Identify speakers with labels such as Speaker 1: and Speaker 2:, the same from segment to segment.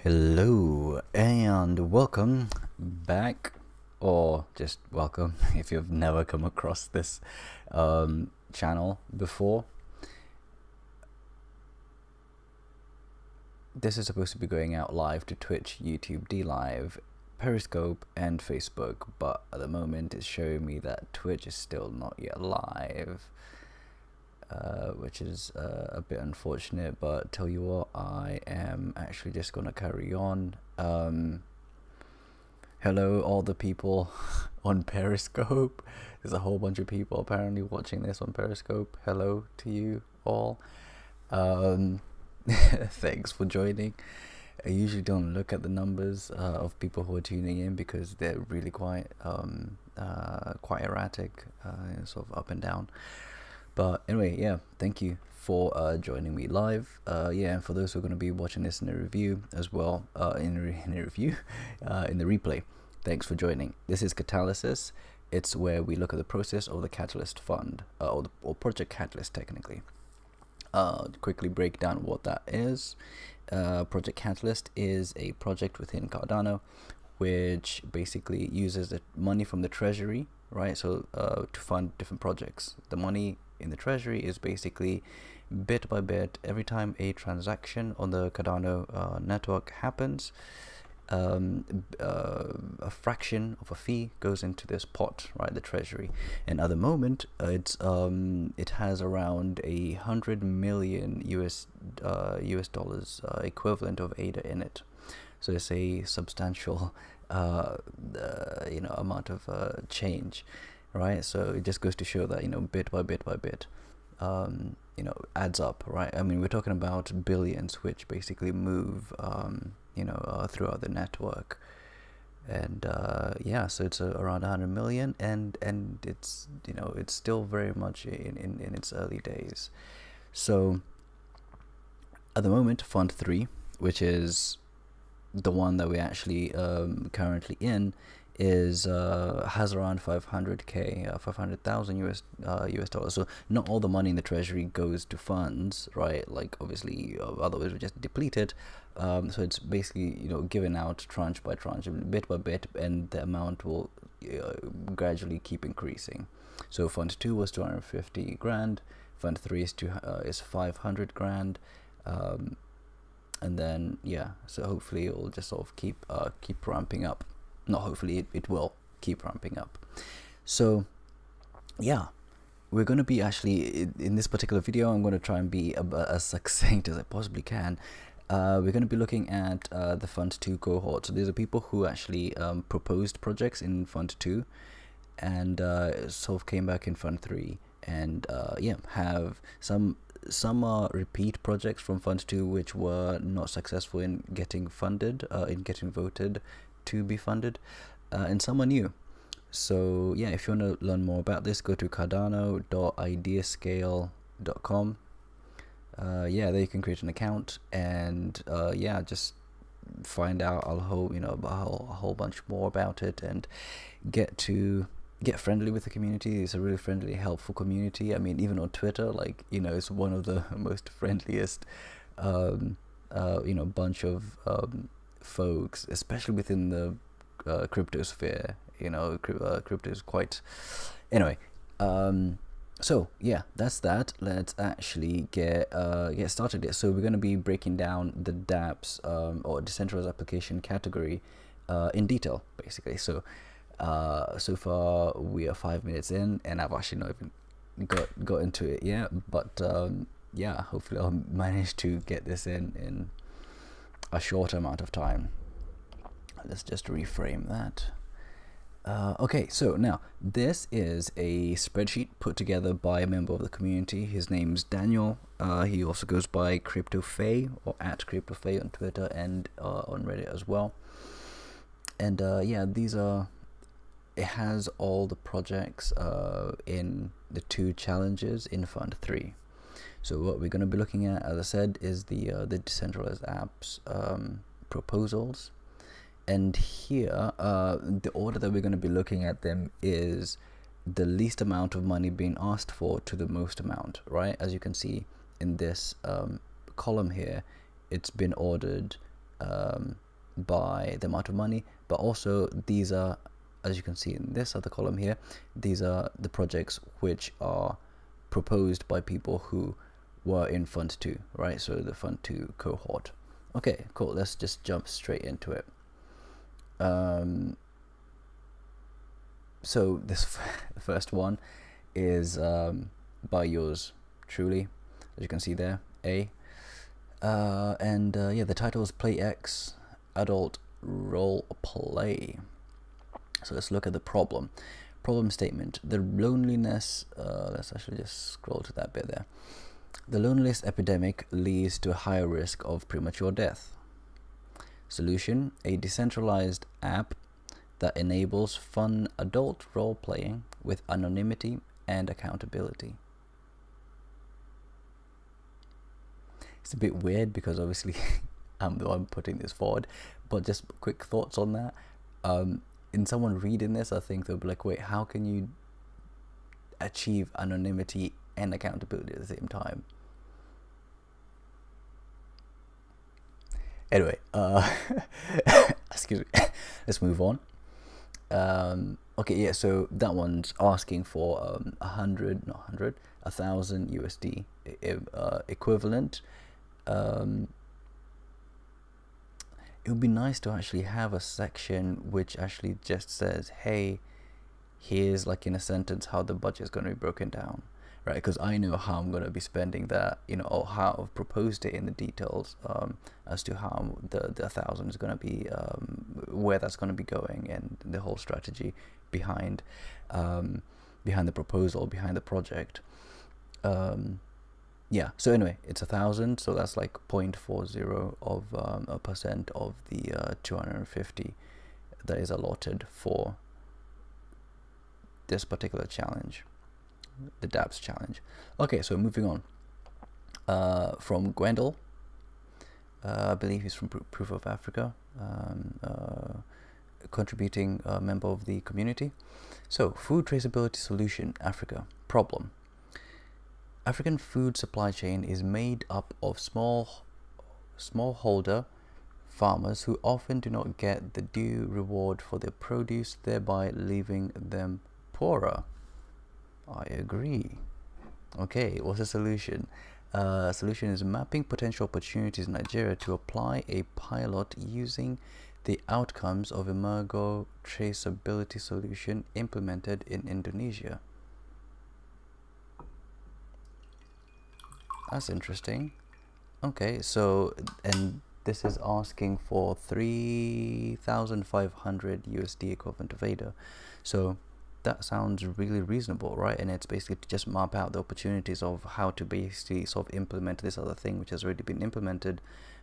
Speaker 1: Hello and welcome back, or just welcome if you've never come across this channel before. This is supposed to be going out live to Twitch, YouTube, DLive, Periscope and Facebook, but at the moment it's showing me that Twitch is still not yet live. Which is a bit unfortunate, but tell you what, I am actually just gonna carry on. Hello all the people on Periscope. There's a whole bunch of people apparently watching this on Periscope. Hello to you all. Thanks for joining. I usually don't look at the numbers of people who are tuning in because they're really quite erratic, sort of up and down. But anyway, yeah, thank you for joining me live. Yeah, and for those who are going to be watching this in a review as well, in the replay, thanks for joining. This is Catalyst. It's where we look at the process of the Catalyst Fund, or Project Catalyst technically. Quickly break down what that is. Project Catalyst is a project within Cardano, which basically uses the money from the treasury, right? So to fund different projects. The money in the treasury is basically bit by bit, every time a transaction on the Cardano network happens, a fraction of a fee goes into this pot, right, the treasury. And at the moment it has around 100 million US dollars equivalent of ADA in it. So it's a substantial amount of change, right? So it just goes to show that bit by bit adds up, right? I mean, we're talking about billions which basically move throughout the network. And yeah, so it's around 100 million, and it's it's still very much in its early days. So at the moment, Fund 3, which is the one that we're actually currently in, is has around 500k 500,000 US dollars. So not all the money in the treasury goes to funds, right? Like obviously otherwise we just deplete it. So it's basically given out tranche by tranche, bit by bit, and the amount will gradually keep increasing. So Fund 2 was 250 grand, Fund 3 is 500 grand, and then yeah, so hopefully it will just sort of keep ramping up. Not hopefully, it will keep ramping up. So yeah, we're going to be actually in this particular video, I'm going to try and be as succinct as I possibly can. We're going to be looking at the Fund 2 cohort. So these are people who actually proposed projects in Fund 2 and sort of came back in Fund 3, and yeah, have some are repeat projects from Fund 2 which were not successful in getting funded, in getting voted to be funded, and some are new. So yeah, if you want to learn more about this, go to cardano.ideascale.com. Yeah, there you can create an account, and yeah, just find out a whole bunch more about it, and get friendly with the community. It's a really friendly, helpful community. I mean, even on Twitter, like it's one of the most friendliest bunch of folks, especially within the crypto sphere. Crypto is quite, anyway. So yeah, that's that. Let's actually get started here. So we're going to be breaking down the DAPPS or decentralized application category in detail, basically. So so far we are 5 minutes in, and I've actually not even got into it yet, but yeah, hopefully I'll manage to get this in a short amount of time. Let's just reframe that. Okay, so now this is a spreadsheet put together by a member of the community. His name's Daniel. He also goes by CryptoFay, or at CryptoFay on Twitter and on Reddit as well. And yeah, it has all the projects in the 2 challenges in Fund 3. So what we're going to be looking at, as I said, is the decentralized apps proposals. And here, the order that we're going to be looking at them is the least amount of money being asked for to the most amount, right? As you can see in this column here, it's been ordered by the amount of money, but also these are, as you can see in this other column here, these are the projects which are proposed by people who were in Fund 2, right? So the Fund 2 cohort. Okay, cool. Let's just jump straight into it. So this first one is by yours truly, as you can see there, A. Yeah, the title is Play X Adult Role Play. So let's look at the problem. Problem statement: the loneliness. Let's actually just scroll to that bit there. The loneliness epidemic leads to a higher risk of premature death. Solution: a decentralized app that enables fun adult role playing with anonymity and accountability. It's a bit weird because obviously I'm the one putting this forward, but just quick thoughts on that. In someone reading this, I think they'll be like, wait, how can you achieve anonymity and accountability at the same time? Anyway, excuse me, let's move on. Okay, yeah, so that one's asking for 1,000 USD equivalent. It would be nice to actually have a section which actually just says, hey, here's like in a sentence how the budget is going to be broken down, right? Because I know how I'm going to be spending that, you know, or how I've proposed it in the details as to how the 1,000 is going to be, where that's going to be going, and the whole strategy behind the proposal, behind the project. Yeah, so anyway, it's 1,000, so that's like 0.40 of a percent of the 250 that is allotted for this particular challenge, the DAPPS challenge. Okay, so moving on. From Gwendol, I believe he's from Proof of Africa, contributing member of the community. So, food traceability solution, Africa. Problem: African food supply chain is made up of smallholder farmers who often do not get the due reward for their produce, thereby leaving them poorer. I agree. Okay, what's the solution? Solution is mapping potential opportunities in Nigeria to apply a pilot using the outcomes of Emergo traceability solution implemented in Indonesia. That's interesting. Okay, so, and this is asking for 3,500 USD equivalent of ADA. So that sounds really reasonable, right? And it's basically to just map out the opportunities of how to basically sort of implement this other thing, which has already been implemented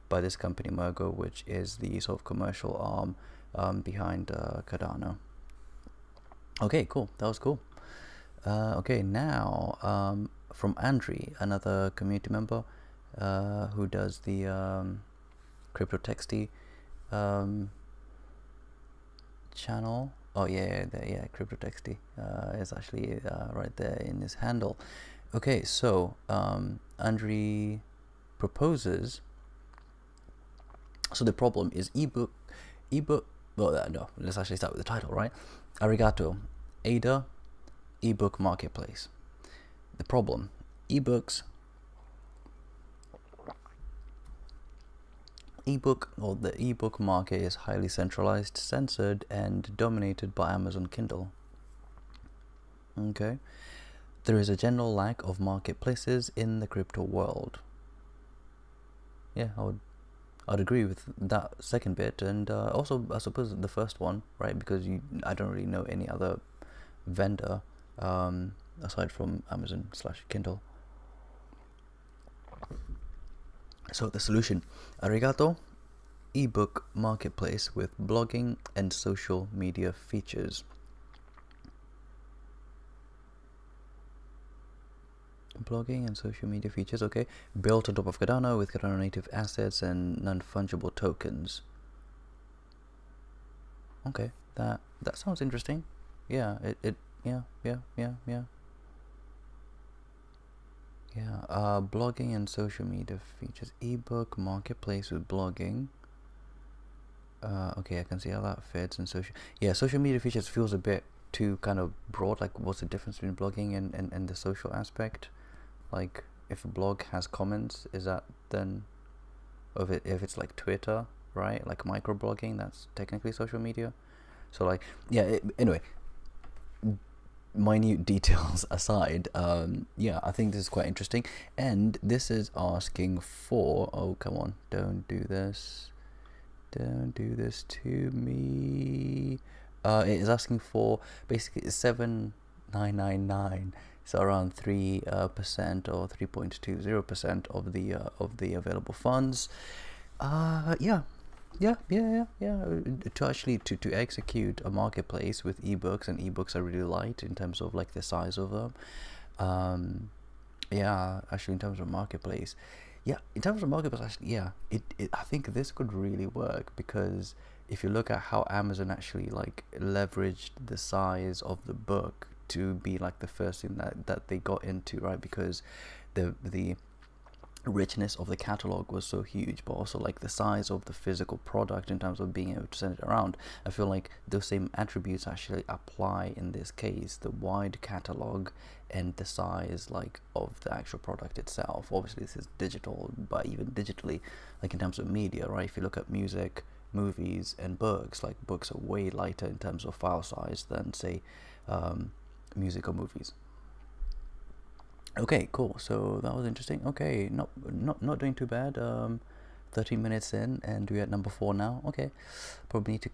Speaker 1: by this company Mergo, which is the sort of commercial arm behind Cardano. Okay, cool. That was cool. Okay, now from Andri, another community member who does the crypto texty channel. Oh yeah, crypto texty is actually right there in his handle. Okay, so Andri proposes. So the problem is ebook. Well, no. Let's actually start with the title, right? Arigato, ADA, ebook marketplace. The problem: ebooks. The ebook market is highly centralized, censored, and dominated by Amazon Kindle. Okay, there is a general lack of marketplaces in the crypto world. Yeah, I'd agree with that second bit, and also I suppose the first one, right? Because I don't really know any other vendor aside from Amazon/Kindle. So the solution: Arigato, ebook marketplace with blogging and social media features. Blogging and social media features, okay. Built on top of Cardano with Cardano native assets and non-fungible tokens. Okay, that sounds interesting. Yeah, blogging and social media features. Ebook marketplace with blogging. Okay, I can see how that fits in social. Yeah, social media features feels a bit too kind of broad. Like, what's the difference between blogging and the social aspect? Like, if a blog has comments, is that then, if it's like Twitter, right? Like microblogging, that's technically social media. So like, yeah. Anyway, minute details aside, yeah, I think this is quite interesting, and this is asking for. Oh, come on! Don't do this! Don't do this to me. It is asking for basically 7,999. So around 3% or 3.20% of the available funds. Yeah, to actually to execute a marketplace with ebooks, and ebooks are really light in terms of like the size of them. Yeah, actually in terms of marketplace, yeah, in terms of marketplace, actually, yeah, I think this could really work, because if you look at how Amazon actually like leveraged the size of the book to be like the first thing that they got into, right? Because the richness of the catalog was so huge, but also like the size of the physical product in terms of being able to send it around. I feel like those same attributes actually apply in this case: the wide catalog and the size like of the actual product itself. Obviously this is digital, but even digitally, like in terms of media, right? If you look at music, movies and books, like books are way lighter in terms of file size than say music or movies. Okay, cool. So that was interesting. Okay, not doing too bad. 13 minutes in, and we're at number 4 now. Okay, probably need to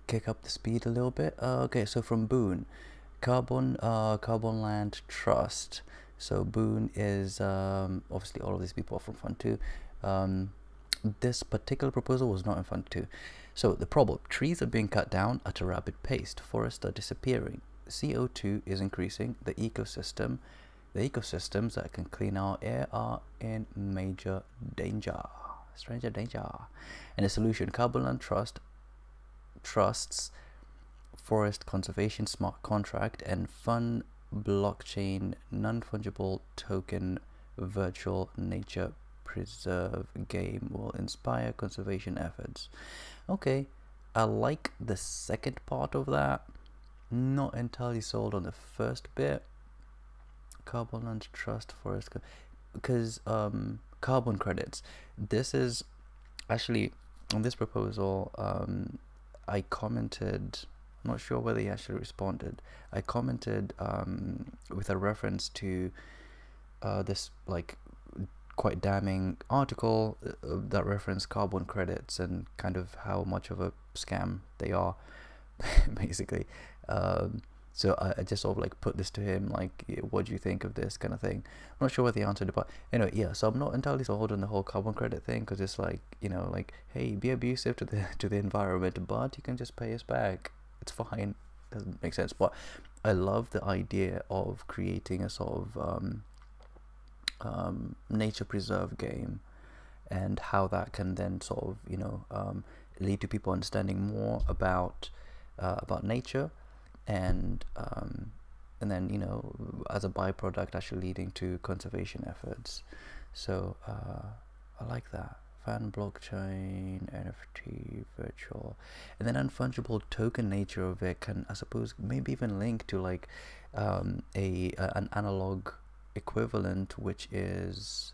Speaker 1: kick up the speed a little bit. Okay, so from Boone, Carbon Land Trust. So Boone is obviously all of these people are from Fund2. This particular proposal was not in Fund2. So the problem: trees are being cut down at a rapid pace. Forests are disappearing. CO2 is increasing. The ecosystems that can clean our air are in major danger. Stranger danger. And the solution: Carbon Land Trusts, Forest Conservation Smart Contract, and Fund Blockchain Non-Fungible Token Virtual Nature Preserve game will inspire conservation efforts. Okay, I like the second part of that. Not entirely sold on the first bit. Carbon Land Trust Forest, because carbon credits. This is actually on this proposal. I commented. I'm not sure whether he actually responded. I commented with a reference to this like quite damning article that referenced carbon credits and kind of how much of a scam they are, basically. So I just sort of like put this to him, like, what do you think of this kind of thing? I'm not sure what he answered, but anyway, yeah. So I'm not entirely sold on the whole carbon credit thing, because it's like, like, hey, be abusive to the environment, but you can just pay us back. It's fine. Doesn't make sense. But I love the idea of creating a sort of nature preserve game, and how that can then sort of lead to people understanding more about nature, and then as a byproduct actually leading to conservation efforts. So I like that. Fan blockchain, NFT, virtual, and then unfungible token nature of it can, I suppose, maybe even link to like an analog equivalent, which is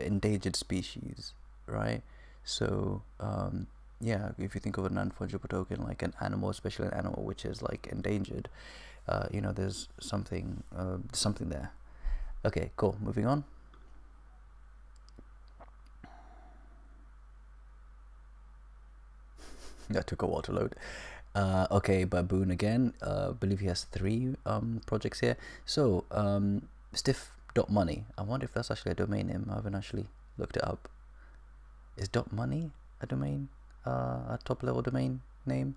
Speaker 1: endangered species, right? So yeah, if you think of a non-fungible token like an animal, especially an animal which is like endangered, there's something there. Okay, cool. Moving on. That took a while to load. Okay, Baboon again. Believe he has 3 projects here. So stiff.money. I wonder if that's actually a domain name. I haven't actually looked it up. Is .money a domain? A top level domain name?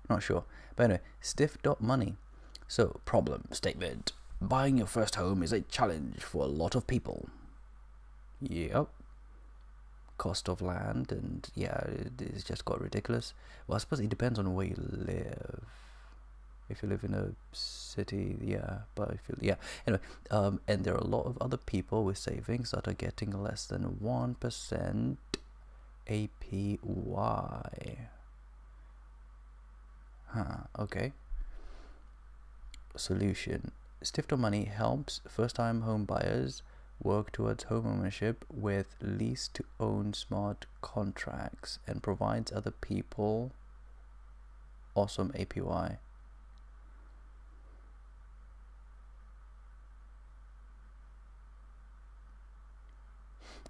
Speaker 1: Not sure. But anyway, stiff.money. So problem statement: buying your first home is a challenge for a lot of people. Yep. Cost of land, and yeah, it's just got ridiculous. Well, I suppose it depends on where you live. If you live in a city, yeah, but if you, yeah, anyway, and there are a lot of other people with savings that are getting less than 1% APY. Okay. Solution. Stifter Money helps first-time home buyers work towards home ownership with lease-to-own smart contracts and provides other people awesome APY.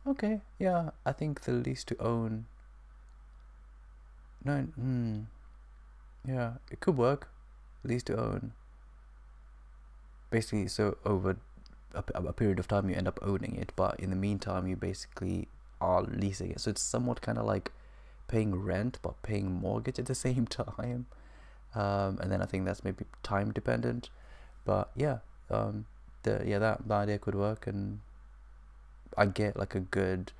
Speaker 1: Okay, yeah, I think the lease-to-own. No, yeah, it could work. Lease-to-own. Basically, so over a period of time you end up owning it, but in the meantime you basically are leasing it, so it's somewhat kind of like paying rent but paying mortgage at the same time. And then I think that's maybe time dependent, but yeah, that idea could work, and I get like a good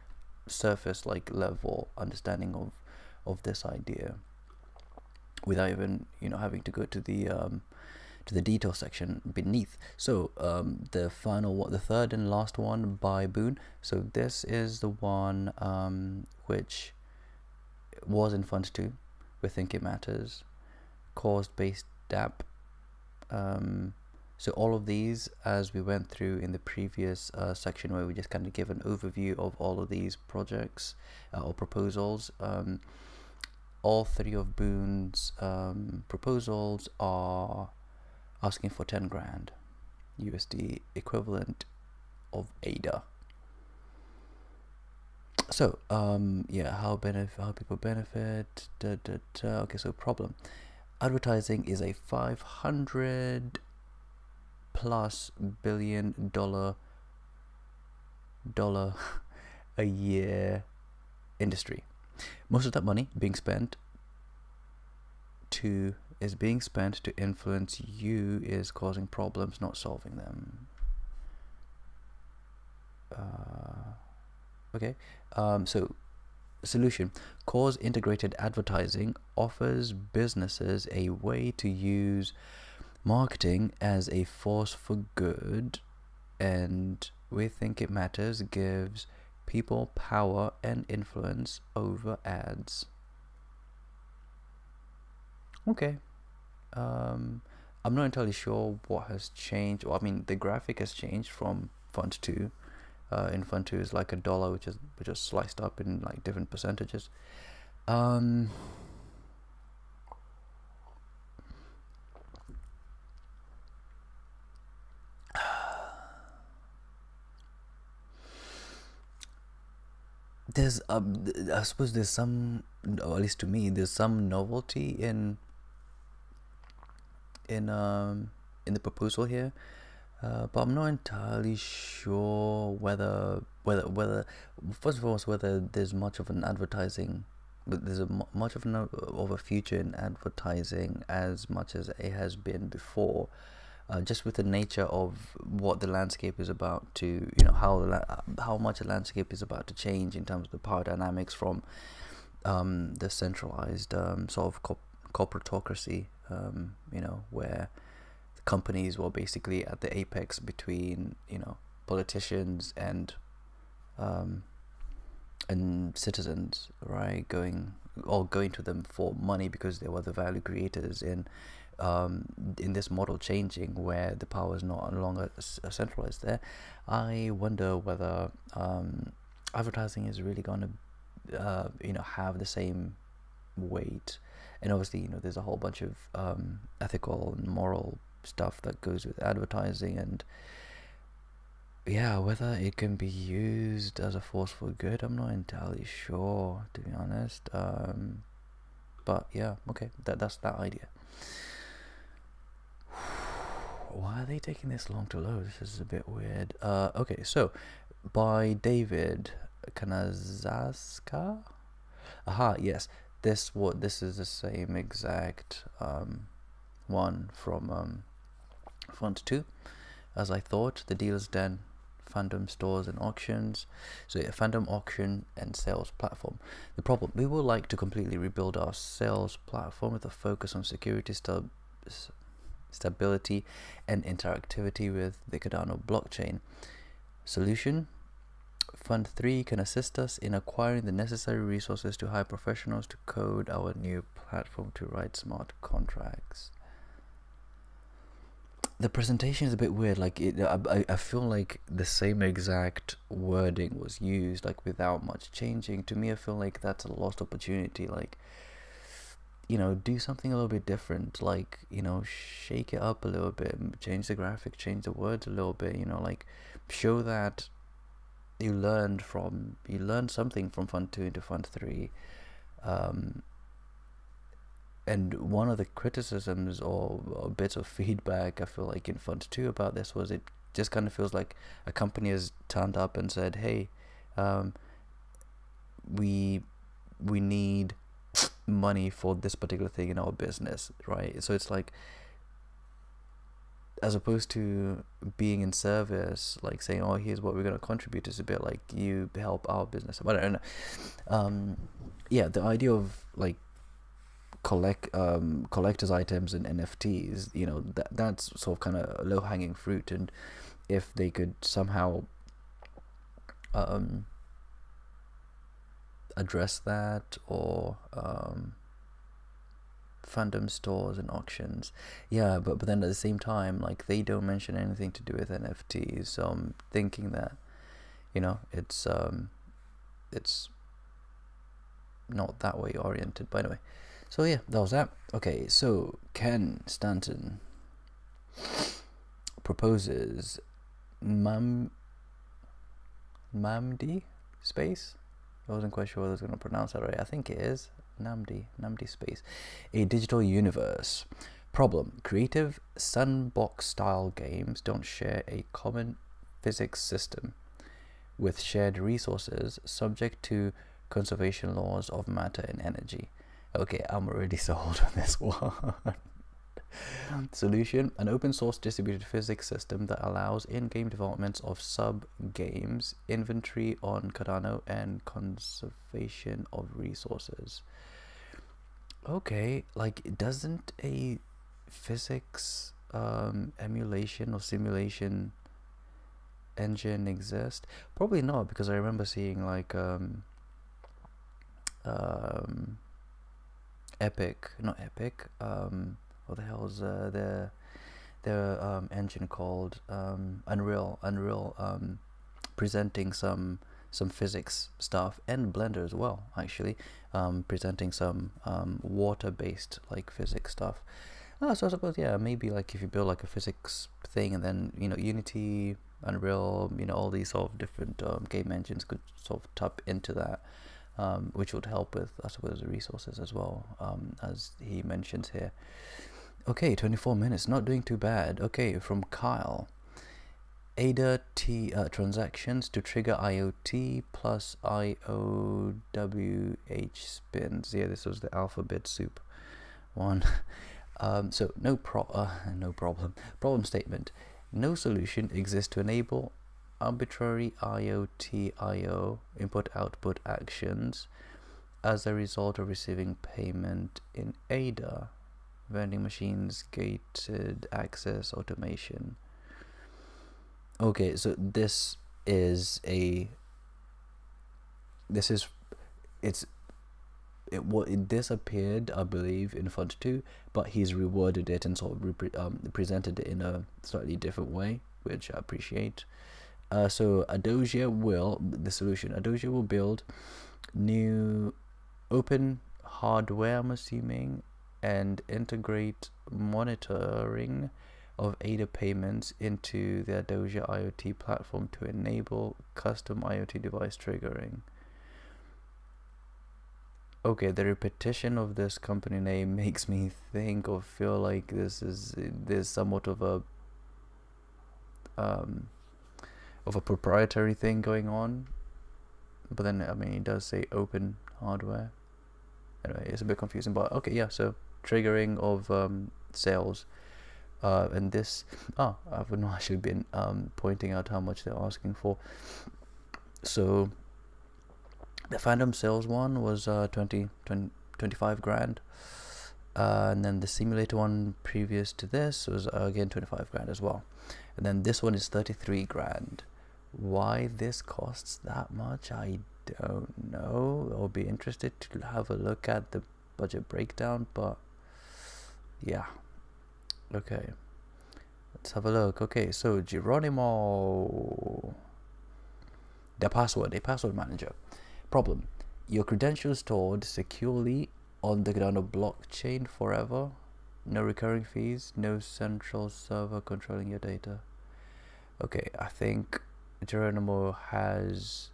Speaker 1: surface like level understanding of this idea without even having to go to the detail section beneath. So the third and last one by Boone. So this is the one which was in Fund2. We think it matters. Cause-based DApp. So all of these, as we went through in the previous section where we just kind of give an overview of all of these projects or proposals, all three of Boone's proposals are asking for 10 grand USD equivalent of ADA. So yeah, how people benefit. Okay, so problem. Advertising is a $500+ billion a year industry. Most of that money is being spent to influence you is causing problems, not solving them. Okay, so solution. Cause integrated advertising offers businesses a way to use marketing as a force for good, and we think it matters gives people power and influence over ads. Okay. I'm not entirely sure what has changed. Well, I mean, the graphic has changed from Fund2. In Fund2 is like $1, which is sliced up in like different percentages. There's I suppose there's some, or at least to me, there's some novelty in the proposal here, but I'm not entirely sure whether first of all whether there's much of an advertising, but there's much of a future in advertising as much as it has been before. Just with the nature of what the landscape is about to, how much the landscape is about to change in terms of the power dynamics from the centralized sort of corporatocracy, where the companies were basically at the apex between, politicians and citizens, right? Going to them for money because they were the value creators. In this model changing where the power is no longer centralized there, I wonder whether advertising is really going to have the same weight. And obviously there's a whole bunch of ethical and moral stuff that goes with advertising, and yeah, whether it can be used as a force for good, I'm not entirely sure, to be honest. But yeah, okay, that's that idea. Why are they taking this long to load? This is a bit weird. Okay, so by David Kanazaska. Aha, yes. This is the same exact one from Fund2, as I thought. The Dealer's Den, fandom stores and auctions. So yeah, fandom auction and sales platform. The problem: we would like to completely rebuild our sales platform with a focus on security stubs. stability, and interactivity with the Cardano blockchain. Solution: Fund3 can assist us in acquiring the necessary resources to hire professionals to code our new platform to write smart contracts. The presentation is a bit weird. Like I feel like the same exact wording was used, like without much changing. To me, I feel like that's a lost opportunity. Like, do something a little bit different. Like, shake it up a little bit, change the graphic, change the words a little bit. Like show that you learned something from Fund2 into Fund3. And one of the criticisms or bits of feedback I feel like in Fund2 about this was it just kind of feels like a company has turned up and said, hey, we need money for this particular thing in our business, right? So it's like, as opposed to being in service, like saying, oh, here's what we're going to contribute, is a bit like you help our business. But I don't know. Yeah, the idea of like collector's items and NFTs, that's sort of kind of low-hanging fruit, and if they could somehow address that, or fandom stores and auctions, yeah, but then at the same time, like, they don't mention anything to do with NFTs, so I'm thinking that it's not that way oriented. But anyway, so yeah, that was that. Okay, so Ken Stanton proposes Mamdi space. I wasn't quite sure whether I was going to pronounce that right. I think it is Namdi space. A digital universe. Problem: creative sandbox style games don't share a common physics system with shared resources subject to conservation laws of matter and energy. Okay, I'm already sold on this one. Solution: an open source distributed physics system that allows in-game developments of sub-games, inventory on Cardano, and conservation of resources. Okay, like, doesn't a physics emulation or simulation engine exist? Probably not, because I remember seeing like what the hell is their engine called, Unreal presenting some physics stuff, and Blender as well, actually, presenting some water-based like physics stuff. So I suppose, yeah, maybe like if you build like a physics thing, and then Unity, Unreal, all these sort of different game engines could sort of tap into that, which would help with, I suppose, the resources as well, as he mentions here. Okay, 24 minutes, not doing too bad. Okay, from Kyle. ADA transactions to trigger IoT plus IOWH spins. Yeah, this was the alphabet soup one. So no problem. Problem statement: no solution exists to enable arbitrary IoT IO input-output actions as a result of receiving payment in ADA, vending machines, gated access automation. Okay, so this appeared, I believe, in Fund2, but he's reworded it and sort of presented it in a slightly different way, which I appreciate. So Adosia will build new open hardware, I'm assuming, and integrate monitoring of ADA payments into the Adosia IoT platform to enable custom IoT device triggering. Okay, the repetition of this company name makes me feel like there's somewhat of a proprietary thing going on, but then it does say open hardware. Anyway, it's a bit confusing, but okay, yeah. So triggering of sales, and this. I've not actually been pointing out how much they're asking for. So the Phantom sales one was 25 grand. And then the simulator one previous to this was again 25 grand as well. And then this one is 33 grand. Why this costs that much, I don't know. I'll be interested to have a look at the budget breakdown, but yeah. Okay, let's have a look. Okay, so Geronimo, a password manager. Problem: your credentials stored securely on the Cardano blockchain forever. No recurring fees, no central server controlling your data. Okay, I think Geronimo has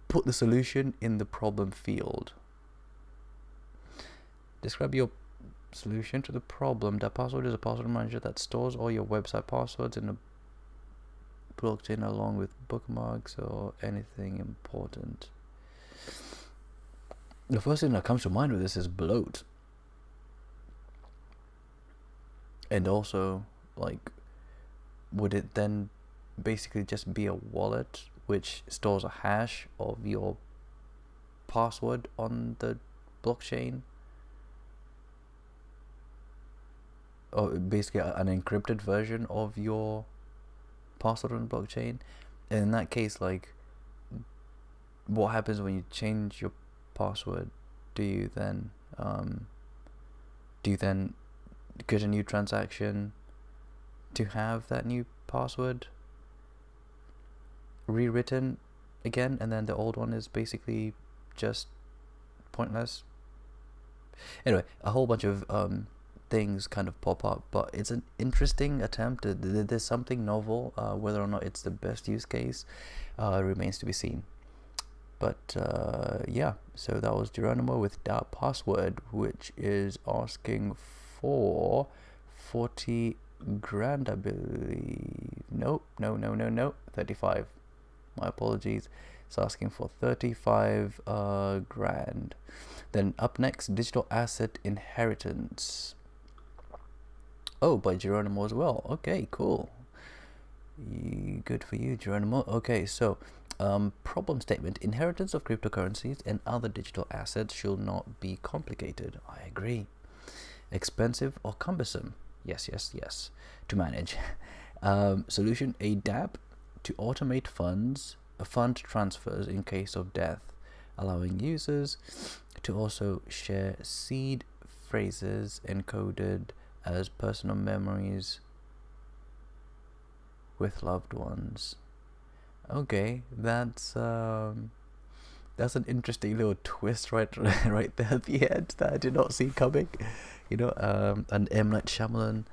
Speaker 1: put the solution in the problem field. Describe your solution to the problem. The password is a password manager that stores all your website passwords in a blockchain along with bookmarks or anything important. The first thing that comes to mind with this is bloat. And also, like, would it then basically just be a wallet which stores a hash of your password on the blockchain? Or basically an encrypted version of your password on the blockchain? And in that case, like, what happens when you change your password? Do you then get a new transaction to have that new password rewritten again, and then the old one is basically just pointless? Anyway, a whole bunch of things kind of pop up, but it's an interesting attempt. There's something novel. Whether or not it's the best use case remains to be seen. But yeah, so that was Geronimo with that password, which is asking for 40 grand, I believe. No, 35. My apologies. It's asking for 35 grand. Then up next, digital asset inheritance. Oh, by Geronimo as well. Okay, cool. Good for you, Geronimo. Okay, so problem statement: inheritance of cryptocurrencies and other digital assets should not be complicated. I agree. Expensive or cumbersome? Yes, to manage. Solution: a DApp to automate fund transfers in case of death, allowing users to also share seed phrases encoded as personal memories with loved ones. Okay, that's an interesting little twist right there at the end that I did not see coming. You know, an M. Night Shyamalan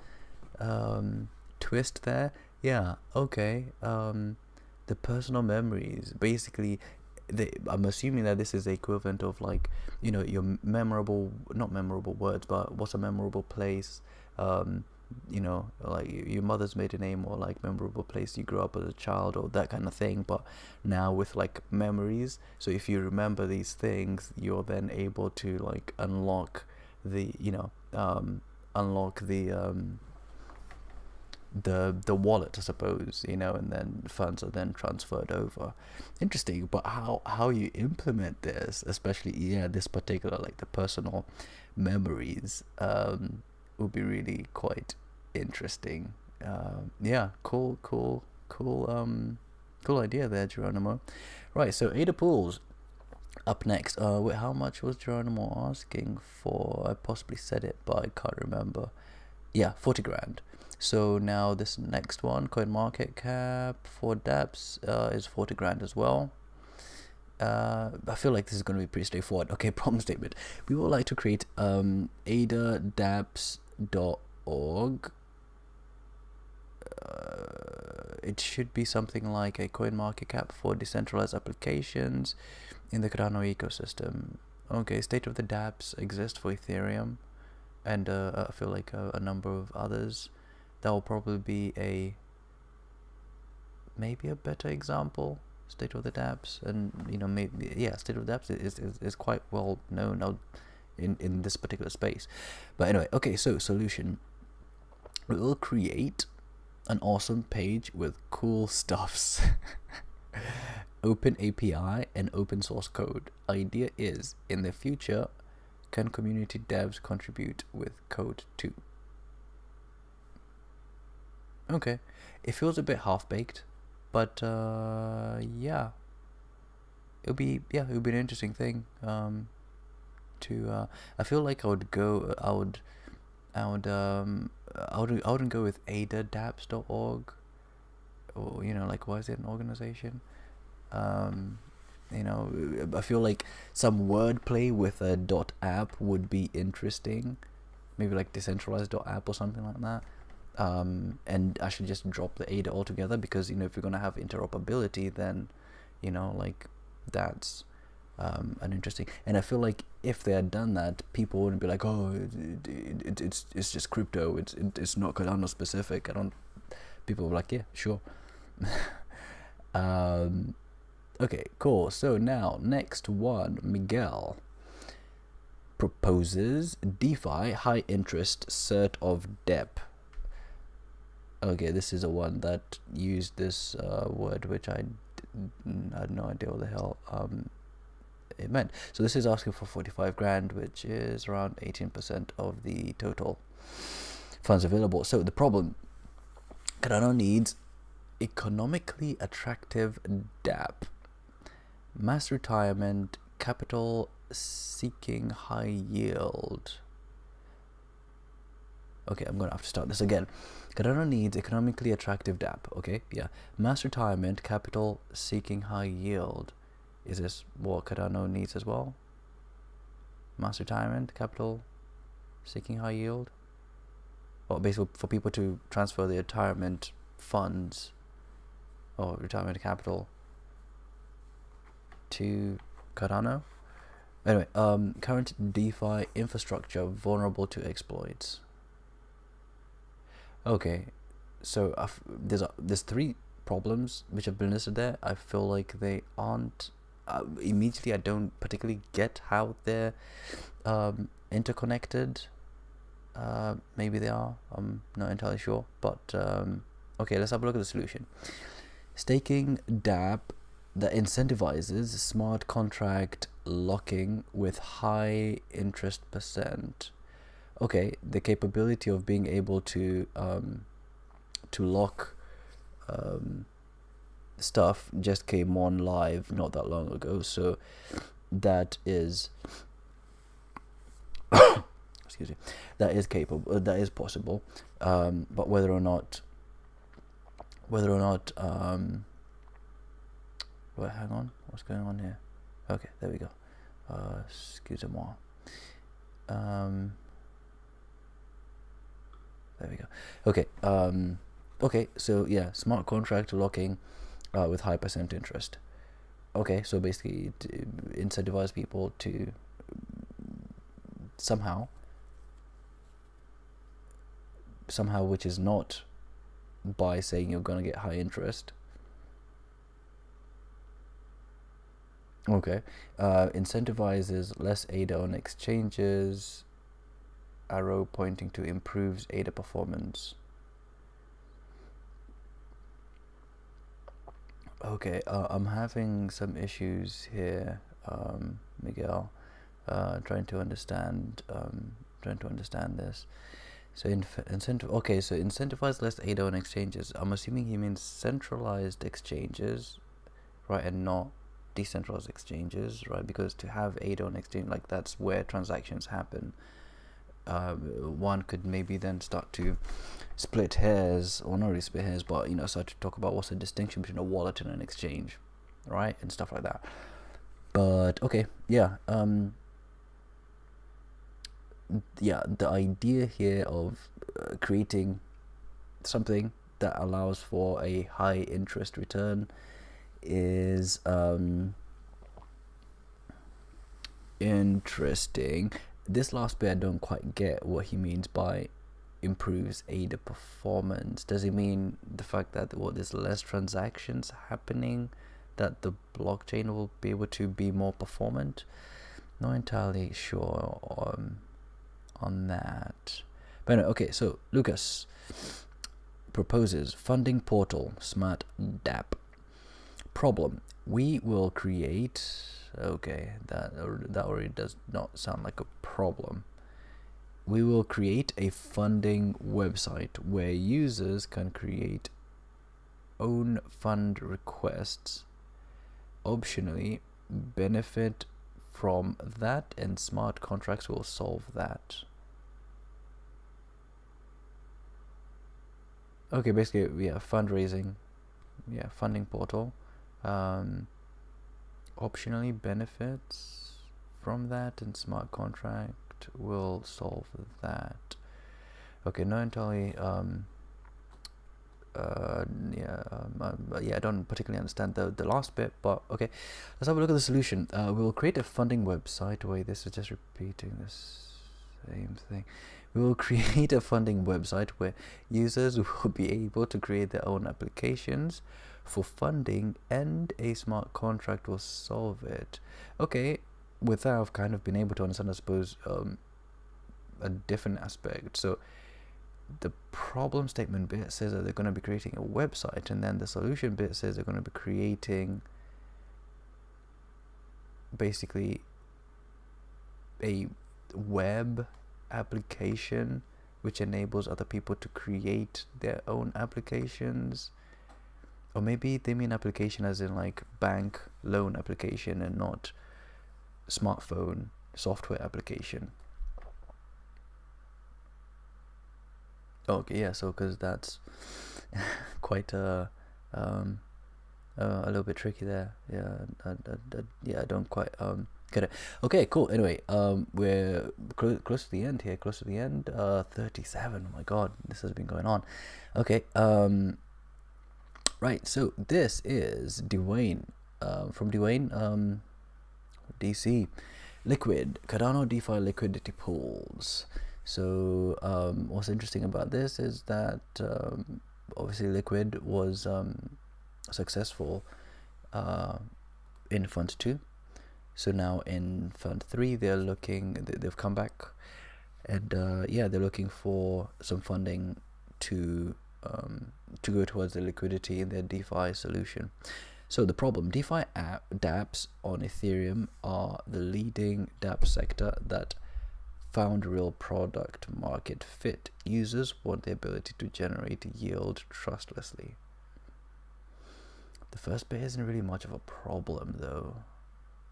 Speaker 1: twist there. Yeah, okay. The personal memories, basically, I'm assuming that this is the equivalent of, like, you know, your not memorable words, but what's a memorable place, you know, like your mother's maiden name, or like memorable place you grew up as a child, or that kind of thing, but now with like memories. So if you remember these things, you're then able to like unlock the, you know, the wallet, I suppose, you know, and then funds are then transferred over. Interesting. But how you implement this, especially, yeah, this particular, like the personal memories, would be really quite interesting. Yeah, cool idea there, Geronimo. Right, so Ada Pools up next. Wait, how much was Geronimo asking for? I possibly said it, but I can't remember. Yeah, 40 grand. So now this next one, CoinMarketCap for DAPPS, is 40 grand as well. I feel like this is going to be pretty straightforward. Okay, problem statement: we would like to create adadapps.org. It should be something like a CoinMarketCap for decentralized applications in the Cardano ecosystem. Okay, state of the DAPPS exists for Ethereum, and I feel like a number of others. That will probably be maybe a better example. State of the DAPPS, and you know, maybe, yeah, state of the DAPPS is quite well known now in this particular space. But anyway, okay, so solution: we will create an awesome page with cool stuffs. Open API and open source code. Idea is, in the future, Can community devs contribute with code too? Okay, it feels a bit half-baked, but yeah, it would be an interesting thing to I feel like I wouldn't go with ada-dapps.org, or like, why is it an organization? I feel like some wordplay with a .app would be interesting, maybe like decentralized.app or something like that. And I should just drop the ADA altogether, because if you're gonna have interoperability, then like, that's an interesting. And I feel like if they had done that, people wouldn't be like, oh, it's just crypto, it's not Cardano specific. People were like, yeah, sure. Okay, cool. So now, next one, Miguel proposes DeFi high interest cert of DEP. Okay, this is a one that used this word, which I had no idea what the hell it meant. So this is asking for 45 grand, which is around 18% of the total funds available. So the problem, Cardano needs economically attractive DApp, mass retirement, capital seeking high yield. Okay, I'm gonna have to start this again. Cardano needs economically attractive DApp. Okay, yeah, mass retirement, capital seeking high yield. Is this what Cardano needs as well? Mass retirement, capital seeking high yield. Well, basically for people to transfer their retirement funds or retirement capital to Cardano. Anyway, current DeFi infrastructure vulnerable to exploits. Okay, so there's three problems which have been listed there. I feel like they aren't immediately. I don't particularly get how they're interconnected. Maybe they are. I'm not entirely sure. But okay, let's have a look at the solution. Staking DApp that incentivizes smart contract locking with high interest percent. Okay, the capability of being able to lock stuff just came on live not that long ago, so that is excuse me, that is capable, that is possible, but whether or not wait, hang on, what's going on here? Okay, there we go. Excusez-moi. There we go. Okay. Okay. So yeah, smart contract locking with high percent interest. Okay. So basically, to incentivize people to somehow, which is not by saying you're gonna get high interest. Okay. Incentivizes less ADA on exchanges. Arrow pointing to improves ADA performance. Okay, I'm having some issues here, Miguel. Trying to understand this. So okay, so incentivize less ADA on exchanges. I'm assuming he means centralized exchanges, right, and not decentralized exchanges, right? Because to have ADA on exchange, like, that's where transactions happen. One could maybe then start to split hairs, or not really split hairs, but start to talk about what's the distinction between a wallet and an exchange, right, and stuff like that. But okay, yeah, the idea here of creating something that allows for a high interest return is interesting. This last bit I don't quite get what he means by improves ADA performance. Does he mean the fact that there's less transactions happening, that the blockchain will be able to be more performant? Not entirely sure on that. But anyway, okay, so Lucas proposes funding portal smart DApp. Problem: we will create, okay, that already does not sound like a problem. We will create a funding website where users can create own fund requests, optionally benefit from that, and smart contracts will solve that. Okay, basically, yeah, fundraising, yeah, funding portal, optionally benefits from that, and smart contract will solve that. Okay, not entirely, yeah, I don't particularly understand the last bit, but okay, let's have a look at the solution. We'll create a funding website. Wait, this is just repeating this same thing. We will create a funding website where users will be able to create their own applications for funding, and a smart contract will solve it. Okay, with that, I've kind of been able to understand, I suppose, a different aspect. So the problem statement bit says that they're going to be creating a website, and then the solution bit says they're going to be creating basically a web application which enables other people to create their own applications. Or maybe they mean application as in like bank loan application and not smartphone software application. Okay, yeah, so because that's quite a little bit tricky there. Yeah, I don't quite get it. Okay, cool. Anyway, we're close to the end here. Close to the end. 37. Oh my God, this has been going on. Okay. Right. So this is Dwayne. From Dwayne. DC. Liquid. Cardano DeFi liquidity pools. So what's interesting about this is that obviously Liquid was successful in Fund 2. So now in Fund 3 they've come back, and yeah, they're looking for some funding to go towards the liquidity in their DeFi solution. So the problem, DeFi DApps on Ethereum are the leading DApp sector that found real product market fit. Users want the ability to generate yield trustlessly. The first bit isn't really much of a problem though,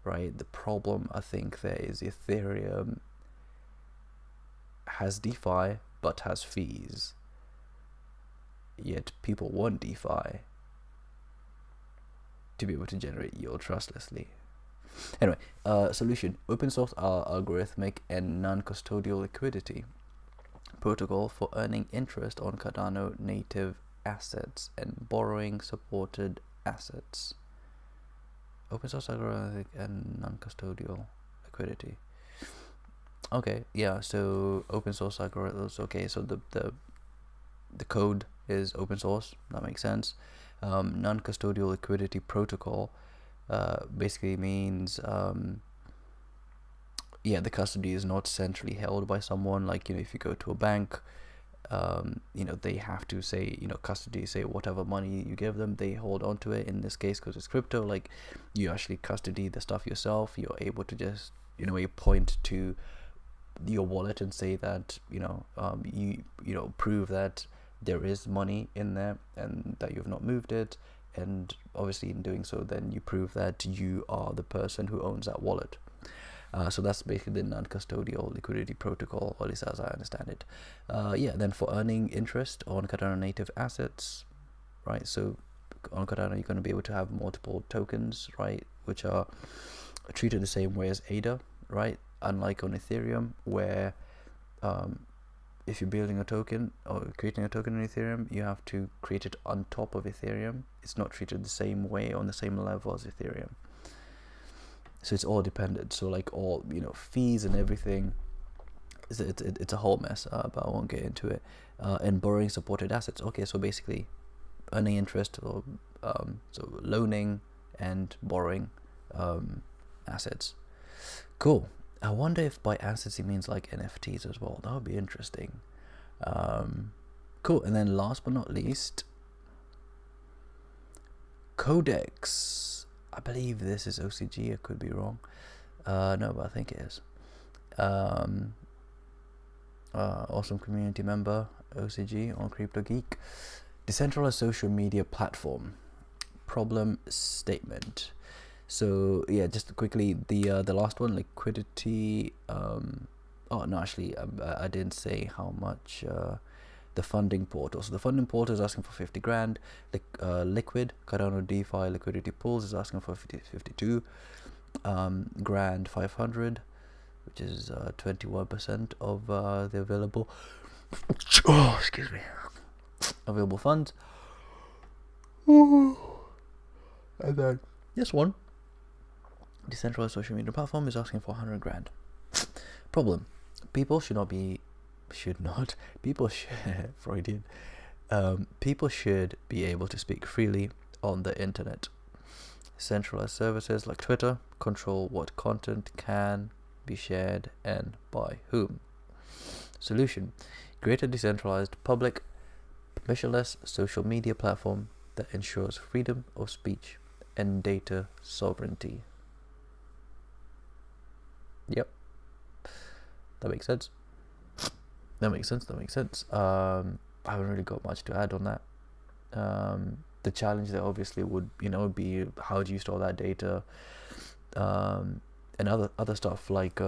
Speaker 1: right? The problem, I think, there is Ethereum has DeFi but has fees, yet people want DeFi to be able to generate yield trustlessly. Anyway, solution: open source algorithmic and non-custodial liquidity protocol for earning interest on Cardano native assets and borrowing supported assets. Open source algorithmic and non-custodial liquidity. Okay, yeah, so open source algorithms. Okay, so the code is open source. That makes sense. Non-custodial liquidity protocol basically means yeah, the custody is not centrally held by someone. Like, you know, if you go to a bank, you know, they have to say, you know, custody, say whatever money you give them, they hold on to it. In this case, because it's crypto, like, you actually custody the stuff yourself. You're able to just, you know, you point to your wallet and say that, you know, you know, prove that there is money in there and that you've not moved it. And obviously in doing so, then you prove that you are the person who owns that wallet. So that's basically the non-custodial liquidity protocol, or at least as I understand it. Yeah, then for earning interest on Cardano native assets, right? So on Cardano, you're going to be able to have multiple tokens, right, which are treated the same way as ADA, right? Unlike on Ethereum, where if you're building a token or creating a token in Ethereum, you have to create it on top of Ethereum. It's not treated the same way, on the same level as Ethereum. So it's all dependent. So like all, you know, fees and everything, it's a whole mess, but I won't get into it. And borrowing supported assets. Okay, so basically earning interest, or so loaning and borrowing assets. Cool. I wonder if by assets he means like NFTs as well. That would be interesting. Cool. And then last but not least, Codex. I believe this is OCG. I could be wrong. No, but I think it is. Awesome community member, OCG on Crypto Geek. Decentralized social media platform. Problem statement. So yeah, just quickly, the last one, liquidity. Oh no, actually, I didn't say how much. The funding portal. So the funding portal is asking for 50 grand. Liquid Cardano DeFi liquidity pools is asking for 52 grand 500, which is 21% of the available. Oh, excuse me. Available funds. And then this one, decentralized social media platform, is asking for 100 grand. Problem: people should Freudian. People should be able to speak freely on the internet. Centralized services like Twitter control what content can be shared and by whom. Solution: create a decentralized, public, permissionless social media platform that ensures freedom of speech and data sovereignty. Yep, that makes sense. That makes sense. I haven't really got much to add on that. The challenge there obviously would, be how do you store that data, and other stuff like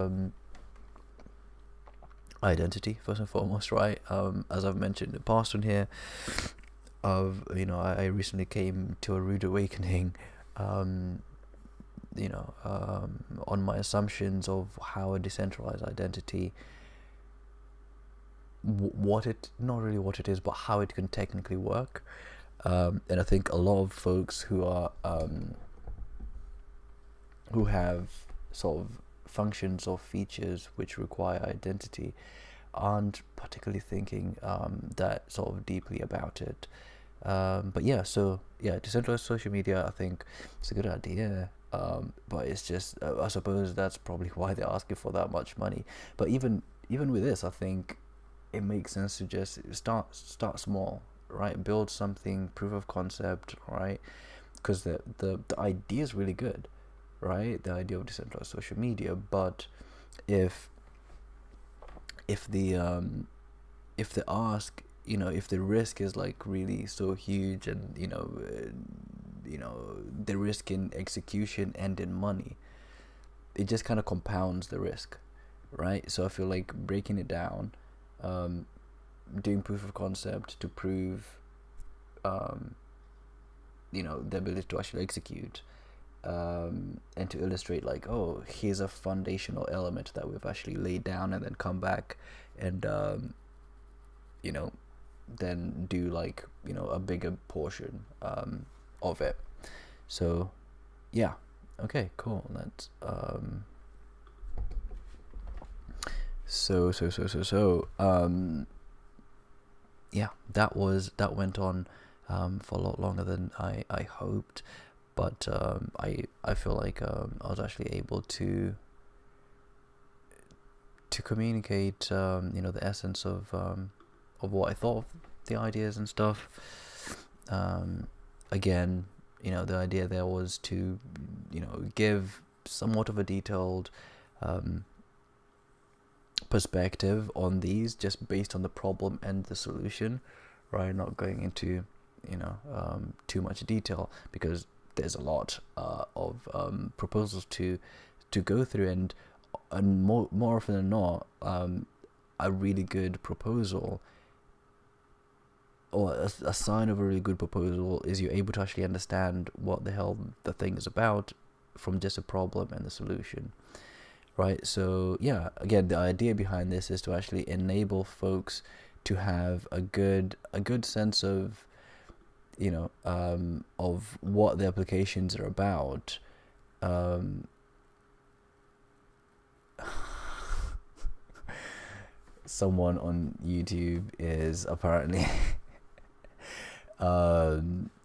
Speaker 1: identity first and foremost, right? As I've mentioned in the past on here, I recently came to a rude awakening, on my assumptions of how a decentralized identity, not really what it is, but how it can technically work. And I think a lot of folks who have sort of functions or features which require identity aren't particularly thinking that sort of deeply about it. But yeah, decentralized social media, I think it's a good idea. But it's just, I suppose that's probably why they're asking for that much money. But even with this, I think it makes sense to just start small, right? Build something, proof of concept, right? Because the idea is really good, right? The idea of decentralized social media. But if the ask, if the risk is like really so huge, and the risk in execution and in money, it just kind of compounds the risk, right? So I feel like breaking it down, doing proof of concept to prove the ability to actually execute, and to illustrate like, oh, here's a foundational element that we've actually laid down, and then come back and then do like a bigger portion of it. So yeah, okay, cool. Let's yeah, that went on for a lot longer than I hoped, but I feel like I was actually able to communicate the essence of what I thought of the ideas and stuff. Again, the idea there was to give somewhat of a detailed perspective on these, just based on the problem and the solution, right? Not going into too much detail, because there's a lot of proposals to go through, and more often than not, a really good proposal, or a sign of a really good proposal, is you're able to actually understand what the hell the thing is about from just a problem and the solution, right? So yeah, again, the idea behind this is to actually enable folks to have a good sense of of what the applications are about. Someone on YouTube is apparently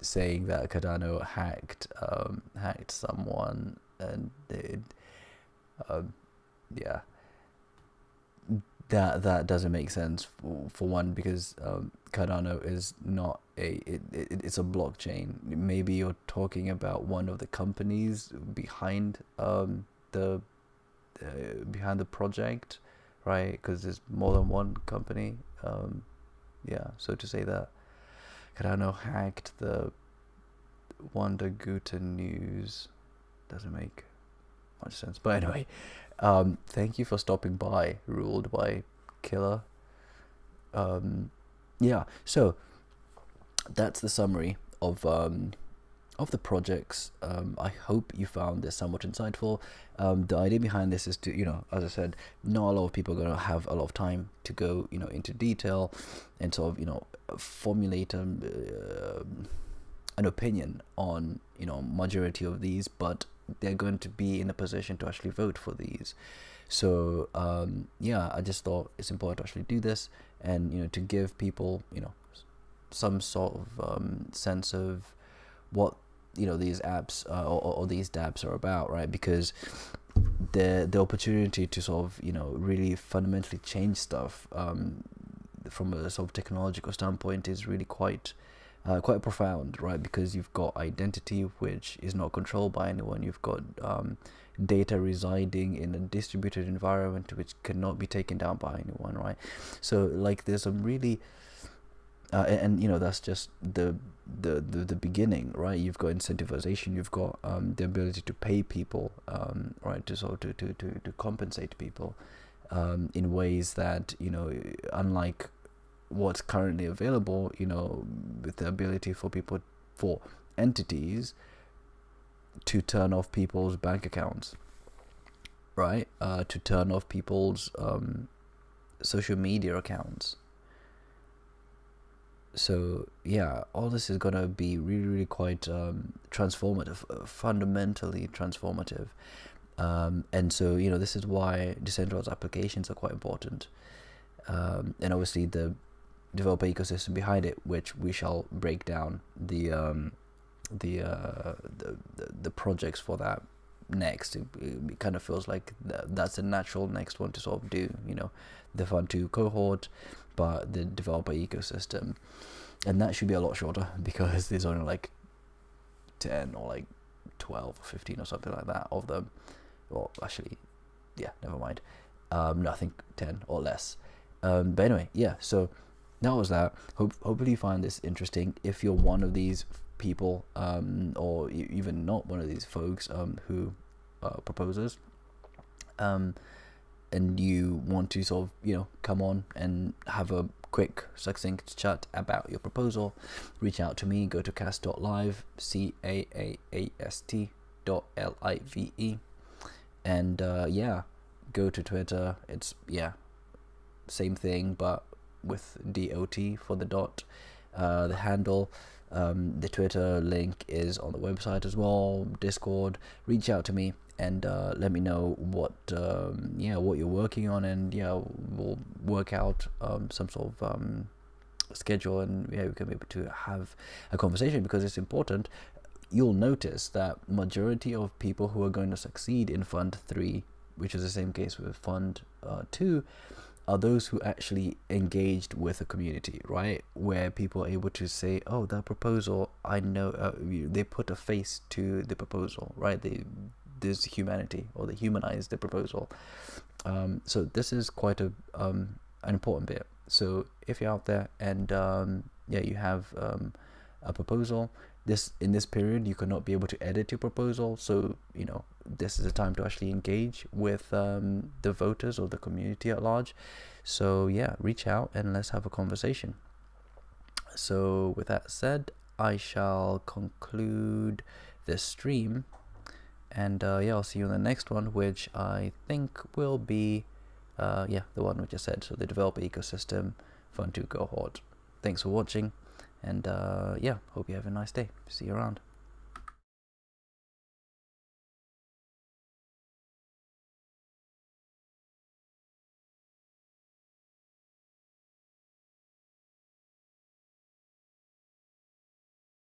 Speaker 1: saying that Cardano hacked someone, and yeah, that doesn't make sense for one, because Cardano is not it's a blockchain. Maybe you're talking about one of the companies behind the behind the project, right? Because there's more than one company. Yeah, so to say that Cardano hacked the Wonder Guten news doesn't make much sense. But anyway, thank you for stopping by, Ruled by Killer. Yeah, so that's the summary of the projects. I hope you found this somewhat insightful. The idea behind this is to, you know, as I said, not a lot of people are going to have a lot of time to go, you know, into detail and sort of, you know, formulate an opinion on, you know, majority of these, but they're going to be in a position to actually vote for these. So yeah, I just thought it's important to actually do this, and, you know, to give people, you know, some sort of sense of what, you know, these apps or these DAPPS are about, right? Because the opportunity to sort of, you know, really fundamentally change stuff from a sort of technological standpoint is really quite profound, right? Because you've got identity which is not controlled by anyone. You've got data residing in a distributed environment which cannot be taken down by anyone, right? So like there's some really and you know, that's just the beginning, right? You've got incentivization, you've got the ability to pay people, right, to sort of to compensate people in ways that, you know, unlike what's currently available, you know, with the ability for people, for entities to turn off people's bank accounts, right? To turn off people's social media accounts. So yeah, all this is gonna be really quite transformative, fundamentally transformative. And so, you know, this is why decentralized applications are quite important, and obviously the developer ecosystem behind it, which we shall break down the projects for that next. It kind of feels like that's a natural next one to sort of do, you know, the fund2 cohort, but the developer ecosystem, and that should be a lot shorter because there's only like 10 or like 12 or 15 or something like that of them. Well, actually, yeah, never mind. No, I think 10 or less. But anyway, yeah, so that was that. Hopefully you find this interesting. If you're one of these people, or even not one of these folks who proposes, and you want to sort of, you know, come on and have a quick succinct chat about your proposal, reach out to me. Go to cast.live, CAAAST.LIVE, and yeah, go to Twitter. It's, yeah, same thing but with DOT for the dot. The handle, the Twitter link is on the website as well, Discord. Reach out to me and let me know what what you're working on, and yeah, we'll work out some sort of schedule, and yeah, we can be able to have a conversation, because it's important. You'll notice that majority of people who are going to succeed in Fund 3, which is the same case with Fund 2, are those who actually engaged with a community, right? Where people are able to say, oh, that proposal, I know, they put a face to the proposal, right? There's humanity, or they humanize the proposal. So this is quite an important bit. So if you're out there and yeah, you have a proposal, in this period you cannot be able to edit your proposal, so you know, this is a time to actually engage with the voters or the community at large. So yeah, reach out and let's have a conversation. So with that said, I shall conclude this stream, and yeah, I'll see you in the next one, which I think will be yeah, the one which I said, so the developer ecosystem fund2 cohort. Thanks for watching, and yeah, hope you have a nice day. See you around.